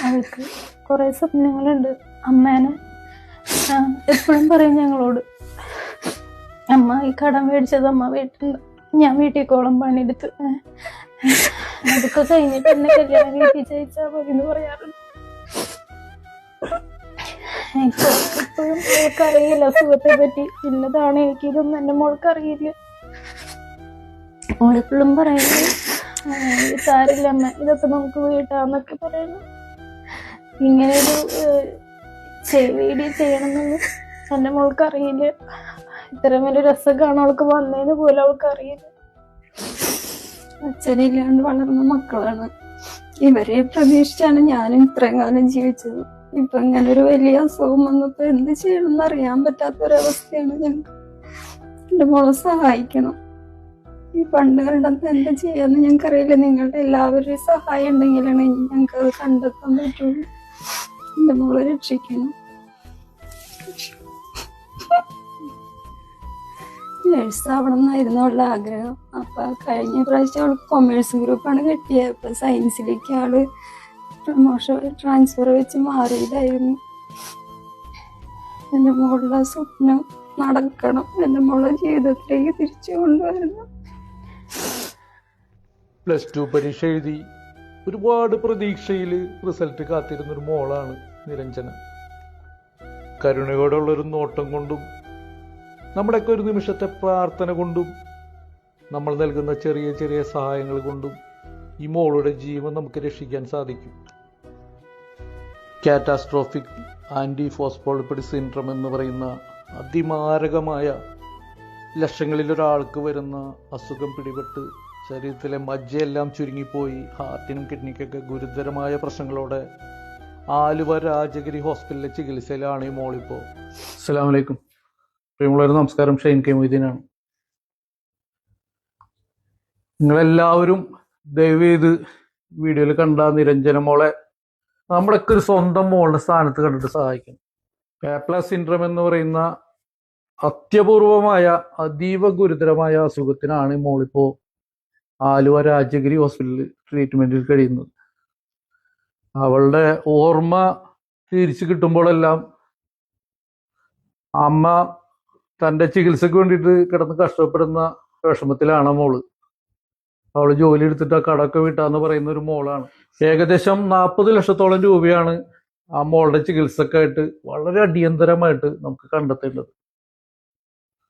അവൾക്ക് കുറെ സ്വപ്നങ്ങളുണ്ട്. അമ്മേനെ എപ്പോഴും പറയും ഞങ്ങളോട്, അമ്മ ഈ കടം മേടിച്ചത് അമ്മ വീട്ടിൽ, ഞാൻ വീട്ടിൽ കോളം പണിയെടുത്ത് അതൊക്കെ കഴിഞ്ഞിട്ട് എന്നെ കല്യാണം വീട്ടിൽ ജയിച്ചാൽ മതി എന്ന് പറയാറുണ്ട്. എപ്പോഴും മോൾക്കറിയില്ല സുഖത്തെ പറ്റി, ഇന്നതാണ് എനിക്ക് ഇതൊന്നും എന്റെ മോൾക്കറിയില്ല. മോളെപ്പോഴും പറയുന്നത് സാരില്ല അമ്മ, ഇതൊക്കെ നമുക്ക് വീട്ടാന്നൊക്കെ പറയുന്നു. ഇങ്ങനെയൊരു വീഡിയോ ചെയ്യണമെന്നൊന്നും എന്റെ മോൾക്കറിയില്ല. ഇത്രയും വലിയ രസമൊക്കെയാണ് അവൾക്ക് വന്നതെന്ന് പോലും അവൾക്ക് അറിയില്ല. അച്ഛനില്ലാണ്ട് വളർന്ന മക്കളാണ്. ഇവരെ പ്രതീക്ഷിച്ചാണ് ഞാനും ഇത്രയും കാലം ജീവിച്ചത്. ഇപ്പൊ ഇങ്ങനെ ഒരു വലിയ അസുഖം വന്നപ്പോ എന്ത് ചെയ്യണമെന്ന് അറിയാൻ പറ്റാത്തൊരവസ്ഥയാണ് ഞങ്ങൾക്ക്. എന്റെ മോളെ സഹായിക്കണം. ഈ ഫണ്ട് കണ്ടെത്താൻ എന്താ ചെയ്യാന്ന് ഞങ്ങൾക്കറിയില്ല. നിങ്ങളുടെ എല്ലാവരുടെയും സഹായം ഉണ്ടെങ്കിലാണ് ഞങ്ങൾക്ക് അത് കണ്ടെത്താൻ പറ്റുള്ളൂ. എന്റെ മോളെ രക്ഷിക്കണം. നേഴ്സാവണം എന്നായിരുന്നു അവളുടെ ആഗ്രഹം. അപ്പൊ കഴിഞ്ഞ പ്രാവശ്യം അവൾക്ക് കൊമേഴ്സ് ഗ്രൂപ്പാണ് കിട്ടിയത്. അപ്പൊ സയൻസിലേക്ക് ആള് പ്രൊമോഷൻ ട്രാൻസ്ഫർ വെച്ച് മാറിയതായിരുന്നു. എന്റെ മോളുടെ സ്വപ്നം നടക്കണം. എന്റെ മോളെ ജീവിതത്തിലേക്ക് തിരിച്ചു കൊണ്ടുവരണം. +2 പരീക്ഷ എഴുതി ഒരുപാട് പ്രതീക്ഷയിൽ റിസൾട്ട് കാത്തിരുന്നൊരു മോളാണ് നിരഞ്ജന. കരുണയോടുള്ളൊരു നോട്ടം കൊണ്ടും നമ്മുടെയൊക്കെ ഒരു നിമിഷത്തെ പ്രാർത്ഥന കൊണ്ടും നമ്മൾ നൽകുന്ന ചെറിയ ചെറിയ സഹായങ്ങൾ കൊണ്ടും ഈ മോളുടെ ജീവൻ നമുക്ക് രക്ഷിക്കാൻ സാധിക്കും. കാറ്റാസ്ട്രോഫിക് ആൻറ്റി ഫോസ്ഫോളിപ്പിഡ് സിൻഡ്രം എന്ന് പറയുന്ന അതിമാരകമായ ലക്ഷങ്ങളിലൊരാൾക്ക് വരുന്ന അസുഖം പിടിപെട്ട് ശരീരത്തിലെ മജ്ജയെല്ലാം ചുരുങ്ങിപ്പോയി ഹാർട്ടിനും കിഡ്നിക്കൊക്കെ ഗുരുതരമായ പ്രശ്നങ്ങളോടെ ആലുവ രാജഗിരി ഹോസ്പിറ്റലിലെ ചികിത്സയിലാണ് ഈ മോളിപ്പോൾ. അസ്സലാമു അലൈക്കും പ്രിയമുള്ളവരെ, നമസ്കാരം. ഷൈൻ കെ മൊയ്തീനാണ്. നിങ്ങളെല്ലാവരും ദയവ് ചെയ്ത് വീഡിയോയിൽ കണ്ട നിരഞ്ജന മോളെ നമ്മുടെയൊക്കെ ഒരു സ്വന്തം മോളുടെ സ്ഥാനത്ത് കണ്ടിട്ട് സഹായിക്കണം. കാപ്ലാസ് സിൻഡ്രം എന്ന് പറയുന്ന അത്യപൂർവമായ അതീവ ഗുരുതരമായ അസുഖത്തിനാണ് ഈ മോളിപ്പോൾ ആലുവ രാജഗിരി ഹോസ്പിറ്റലിൽ ട്രീറ്റ്മെന്റിൽ കഴിയുന്നത്. അവളുടെ ഓർമ്മ തിരിച്ചു കിട്ടുമ്പോഴെല്ലാം അമ്മ തൻ്റെ ചികിത്സക്ക് വേണ്ടിയിട്ട് കിടന്ന് കഷ്ടപ്പെടുന്ന വിഷമത്തിലാണ് മോള്. അവള് ജോലി എടുത്തിട്ട് ആ കടമൊക്കെ വീട്ടാന്ന് പറയുന്ന ഒരു മോളാണ്. ഏകദേശം 40 ലക്ഷത്തോളം രൂപയാണ് ആ മോളുടെ ചികിത്സക്കായിട്ട് വളരെ അടിയന്തരമായിട്ട് നമുക്ക് കണ്ടെത്തേണ്ടത്.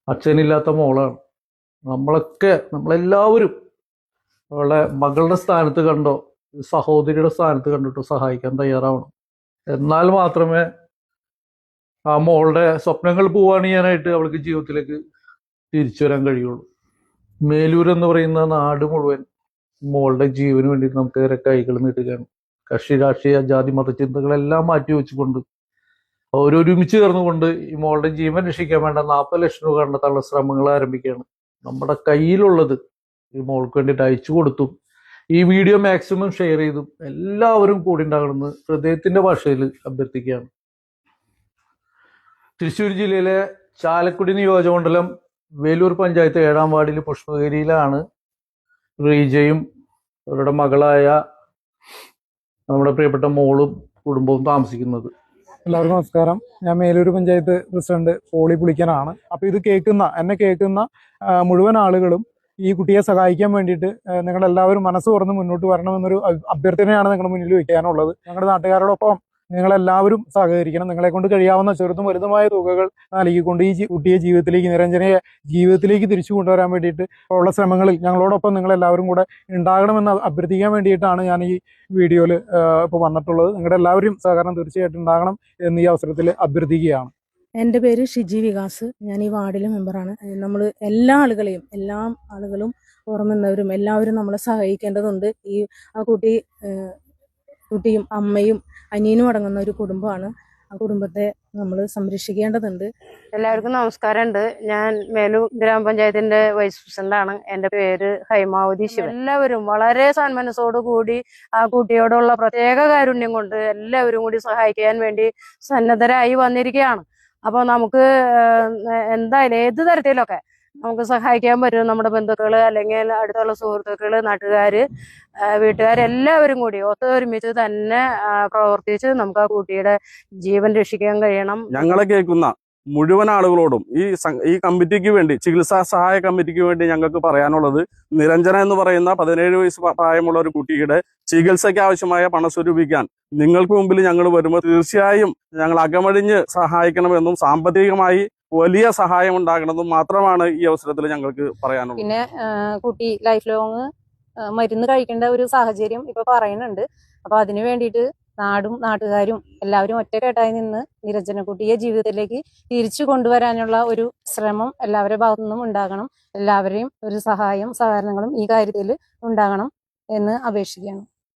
അച്ഛനില്ലാത്ത മോളാണ്. നമ്മളെല്ലാവരും അവളെ മകളുടെ സ്ഥാനത്ത് കണ്ടോ, സഹോദരിയുടെ സ്ഥാനത്ത് കണ്ടിട്ടോ സഹായിക്കാൻ തയ്യാറാവണം. എന്നാൽ മാത്രമേ ആ മോളുടെ സ്വപ്നങ്ങൾ പൂവാണിയാനായിട്ട് അവൾക്ക് ജീവിതത്തിലേക്ക് തിരിച്ചു വരാൻ കഴിയുള്ളൂ. മേലൂർ എന്ന് പറയുന്ന നാട് മുഴുവൻ മോളുടെ ജീവന് വേണ്ടിയിട്ട് നമുക്ക് ഏറെ കൈകൾ നീട്ടുകയാണ്. കക്ഷി രാഷ്ട്രീയ ജാതി മതചിന്തകളെല്ലാം മാറ്റി വെച്ചുകൊണ്ട് അവരൊരുമിച്ച് ചേർന്നുകൊണ്ട് ഈ മോളുടെ ജീവൻ രക്ഷിക്കാൻ വേണ്ട 40 ലക്ഷം രൂപ കണ്ടെത്താനുള്ള ശ്രമങ്ങൾ ആരംഭിക്കുകയാണ്. നമ്മുടെ കയ്യിലുള്ളത് ഈ മോൾക്ക് വേണ്ടിയിട്ട് അയച്ചു കൊടുത്തും ഈ വീഡിയോ മാക്സിമം ഷെയർ ചെയ്തും എല്ലാവരും കൂടി ഉണ്ടാകണമെന്ന് ഹൃദയത്തിന്റെ ഭാഷയിൽ അഭ്യർത്ഥിക്കുകയാണ്. തൃശ്ശൂർ ജില്ലയിലെ ചാലക്കുടി നിയോജകമണ്ഡലം വേലൂർ പഞ്ചായത്ത് 7-ാം വാർഡിൽ പുഷ്പഗിരിയിലാണ് റീജയും അവരുടെ മകളായ നമ്മുടെ പ്രിയപ്പെട്ട മോളും കുടുംബവും താമസിക്കുന്നത്. എല്ലാവർക്കും നമസ്കാരം. ഞാൻ മേലൂർ പഞ്ചായത്ത് പ്രസിഡന്റ് പോളി പുളിക്കനാണ്. അപ്പോൾ ഇത് എന്നെ കേൾക്കുന്ന മുഴുവൻ ആളുകളും ഈ കുട്ടിയെ സഹായിക്കാൻ വേണ്ടിയിട്ട് നിങ്ങളെല്ലാവരും മനസ്സ് തുറന്ന് മുന്നോട്ട് വരണമെന്നൊരു അഭ്യർത്ഥനയാണ് നിങ്ങളുടെ മുന്നിൽ വയ്ക്കാനുള്ളത്. ഞങ്ങളുടെ നാട്ടുകാരോടൊപ്പം നിങ്ങളെല്ലാവരും സഹകരിക്കണം. നിങ്ങളെ കൊണ്ട് കഴിയാവുന്ന ചെറുതും വലുതുമായ തുകകൾ നൽകിക്കൊണ്ട് ഈ കുട്ടിയെ നിരഞ്ജനയെ ജീവിതത്തിലേക്ക് തിരിച്ചു കൊണ്ടുവരാൻ വേണ്ടിയിട്ട് ഉള്ള ശ്രമങ്ങളിൽ ഞങ്ങളോടൊപ്പം നിങ്ങളെല്ലാവരും കൂടെ ഉണ്ടാകണമെന്ന് അഭ്യർത്ഥിക്കാൻ വേണ്ടിയിട്ടാണ് ഞാൻ ഈ വീഡിയോയിൽ ഇപ്പോൾ വന്നിട്ടുള്ളത്. നിങ്ങളുടെ എല്ലാവരും സഹകരണം തീർച്ചയായിട്ടും ഉണ്ടാകണം എന്ന് ഈ അവസരത്തിൽ അഭ്യർത്ഥിക്കുകയാണ്. എൻ്റെ പേര് ഷിജി വികാസ്. ഞാൻ ഈ വാർഡിലെ മെമ്പറാണ്. നമ്മൾ എല്ലാ ആളുകളും ഓർമ്മന്നവരും എല്ലാവരും നമ്മളെ സഹായിക്കേണ്ടതുണ്ട്. ആ കുട്ടിയും അമ്മയും അനിയനും അടങ്ങുന്ന ഒരു കുടുംബമാണ്. ആ കുടുംബത്തെ നമ്മൾ സംരക്ഷിക്കേണ്ടതുണ്ട്. എല്ലാവർക്കും നമസ്കാരമുണ്ട്. ഞാൻ മേലൂർ ഗ്രാമപഞ്ചായത്തിന്റെ വൈസ് പ്രസിഡന്റാണ്. എൻ്റെ പേര് ഹൈമാവതി ശിവൻ. എല്ലാവരും വളരെ സന്മനസ്സോടു കൂടി ആ കുട്ടിയോടുള്ള പ്രത്യേക കാരുണ്യം കൊണ്ട് എല്ലാവരും കൂടി സഹായിക്കാൻ വേണ്ടി സന്നദ്ധരായി വന്നിരിക്കുകയാണ്. അപ്പോൾ നമുക്ക് എന്തായാലും ഏത് തരത്തിലൊക്കെ നമുക്ക് സഹായിക്കാൻ പറ്റും. നമ്മുടെ ബന്ധുക്കള് അല്ലെങ്കിൽ അടുത്തുള്ള സുഹൃത്തുക്കള്, നാട്ടുകാര്, വീട്ടുകാരെല്ലാവരും കൂടി ഒത്തൊരുമിച്ച് തന്നെ പ്രവർത്തിച്ച് നമുക്ക് ആ കുട്ടിയുടെ ജീവൻ രക്ഷിക്കാൻ കഴിയണം. ഞങ്ങളെ കേൾക്കുന്ന മുഴുവൻ ആളുകളോടും ഈ കമ്മിറ്റിക്ക് വേണ്ടി, ചികിത്സാ സഹായ കമ്മിറ്റിക്ക് വേണ്ടി ഞങ്ങൾക്ക് പറയാനുള്ളത്, നിരഞ്ജന എന്ന് പറയുന്ന 17 വയസ്സ് പ്രായമുള്ള ഒരു കുട്ടിയുടെ ചികിത്സയ്ക്ക് ആവശ്യമായ പണം സ്വരൂപിക്കാൻ നിങ്ങൾക്ക് മുമ്പിൽ ഞങ്ങൾ വരുമ്പോൾ തീർച്ചയായും ഞങ്ങൾ അകമഴിഞ്ഞ് സഹായിക്കണമെന്നും സാമ്പത്തികമായി വലിയ സഹായം ഉണ്ടാകണമെന്നും മാത്രമാണ് ഈ അവസരത്തിൽ ഞങ്ങൾക്ക് പറയാനുള്ളത്. പിന്നെ കുട്ടി ലൈഫ് ലോങ് മരുന്ന് കഴിക്കേണ്ട ഒരു സാഹചര്യം ഇപ്പൊ പറയുന്നുണ്ട്. അപ്പൊ അതിനു വേണ്ടിയിട്ട് നാടും നാട്ടുകാരും എല്ലാവരും ഒറ്റക്കെട്ടായി നിന്ന് നിരഞ്ജനക്കുട്ടിയെ ജീവിതത്തിലേക്ക് തിരിച്ചു കൊണ്ടുവരാനുള്ള ഒരു ശ്രമം എല്ലാവരുടെ ഭാഗത്തു നിന്നും ഉണ്ടാകണം. എല്ലാവരെയും ഒരു സഹായം സഹകരണങ്ങളും ഈ കാര്യത്തിൽ ഉണ്ടാകണം എന്ന് അപേക്ഷിക്കുകയാണ്.